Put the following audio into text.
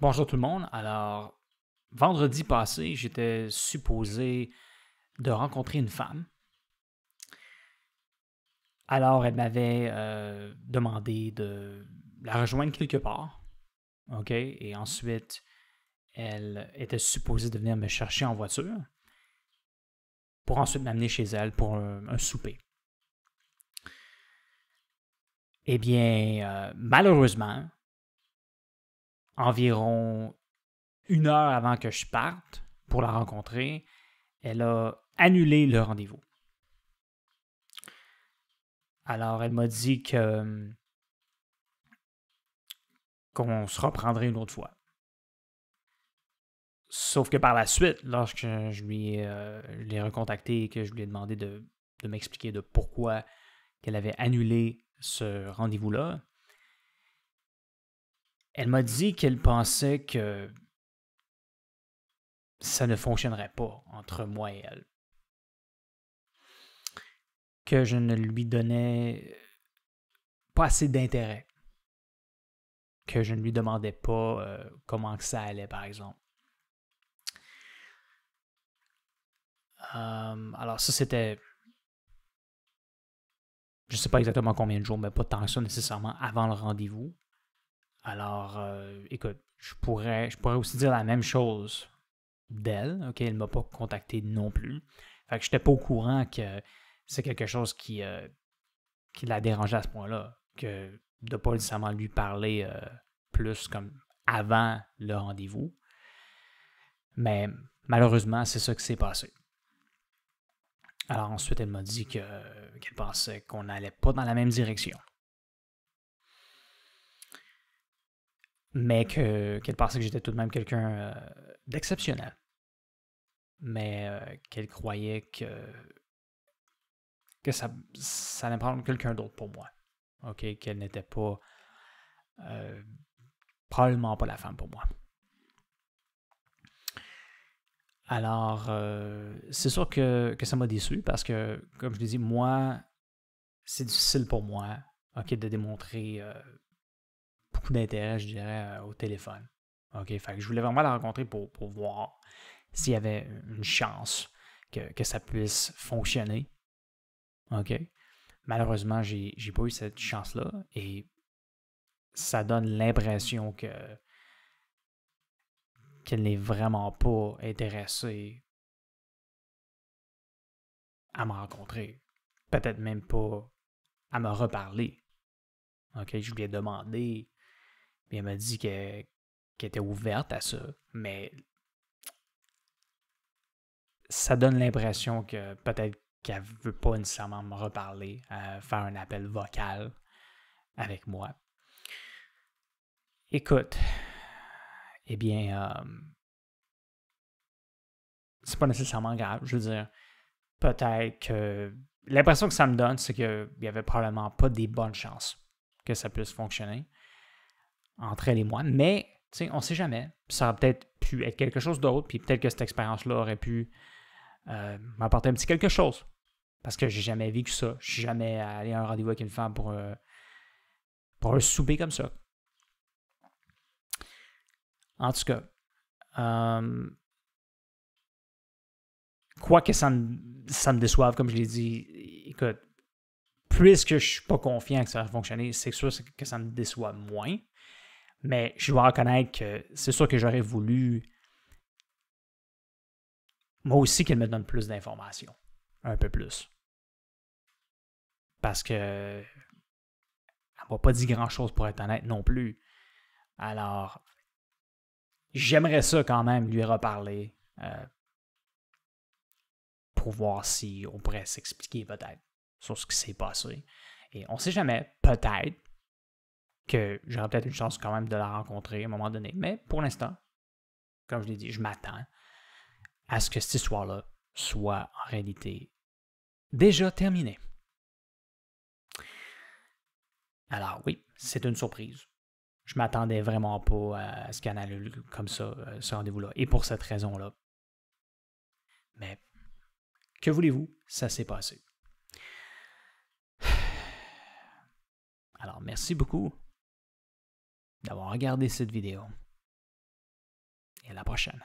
Bonjour tout le monde. Alors, vendredi passé, j'étais supposé de rencontrer une femme. Alors, elle m'avait demandé de la rejoindre quelque part. OK? Et ensuite, elle était supposée de venir me chercher en voiture pour ensuite m'amener chez elle pour un souper. Eh bien, malheureusement, environ une heure avant que je parte pour la rencontrer, elle a annulé le rendez-vous. Alors, elle m'a dit qu'on se reprendrait une autre fois. Sauf que par la suite, lorsque je l'ai recontacté et que je lui ai demandé de m'expliquer de pourquoi qu'elle avait annulé ce rendez-vous-là, elle m'a dit qu'elle pensait que ça ne fonctionnerait pas entre moi et elle. Que je ne lui donnais pas assez d'intérêt. Que je ne lui demandais pas comment que ça allait, par exemple. Alors ça, c'était, je ne sais pas exactement combien de jours, mais pas tant que ça nécessairement avant le rendez-vous. Alors, écoute, je pourrais aussi dire la même chose d'elle. OK, elle ne m'a pas contacté non plus. Fait que je n'étais pas au courant que c'est quelque chose qui la dérangeait à ce point-là. Que de ne pas nécessairement lui parler plus comme avant le rendez-vous. Mais malheureusement, c'est ça qui s'est passé. Alors ensuite, elle m'a dit qu'elle pensait qu'on n'allait pas dans la même direction. Mais qu'elle pensait que j'étais tout de même quelqu'un d'exceptionnel. Mais qu'elle croyait que ça allait prendre quelqu'un d'autre pour moi. OK? Qu'elle n'était pas probablement pas la femme pour moi. Alors, c'est sûr que ça m'a déçu parce que, comme je l'ai dit, moi, c'est difficile pour moi, OK, de démontrer beaucoup d'intérêt, je dirais, au téléphone. OK? Fait que je voulais vraiment la rencontrer pour voir s'il y avait une chance que ça puisse fonctionner. OK? Malheureusement, j'ai pas eu cette chance-là et ça donne l'impression qu'elle n'est vraiment pas intéressée à me rencontrer. Peut-être même pas à me reparler. OK? Je lui ai demandé, puis elle m'a dit qu'elle était ouverte à ça, mais ça donne l'impression que peut-être qu'elle ne veut pas nécessairement me reparler, faire un appel vocal avec moi. Écoute, eh bien, c'est pas nécessairement grave. Je veux dire, peut-être que l'impression que ça me donne, c'est qu'il n'y avait probablement pas des bonnes chances que ça puisse fonctionner entre elle et moi, mais tu sais, on sait jamais. Ça aurait peut-être pu être quelque chose d'autre, puis peut-être que cette expérience-là aurait pu m'apporter un petit quelque chose. Parce que j'ai jamais vécu ça. Je suis jamais allé à un rendez-vous avec une femme pour un souper comme ça. En tout cas, quoi que ça me déçoive, comme je l'ai dit, écoute, puisque je suis pas confiant que ça va fonctionner, c'est sûr que ça me déçoit moins. Mais je dois reconnaître que c'est sûr que j'aurais voulu, moi aussi, qu'elle me donne plus d'informations. Un peu plus. Parce que elle m'a pas dit grand-chose pour être honnête non plus. Alors, j'aimerais ça quand même lui reparler pour voir si on pourrait s'expliquer peut-être sur ce qui s'est passé. Et on sait jamais, peut-être que j'aurais peut-être une chance quand même de la rencontrer à un moment donné. Mais pour l'instant, comme je l'ai dit, je m'attends à ce que cette histoire-là soit en réalité déjà terminée. Alors oui, c'est une surprise. Je m'attendais vraiment pas à ce qu'elle annule comme ça ce rendez-vous-là. Et pour cette raison-là. Mais que voulez-vous, ça s'est passé. Alors merci beaucoup d'avoir regardé cette vidéo. la prochaine.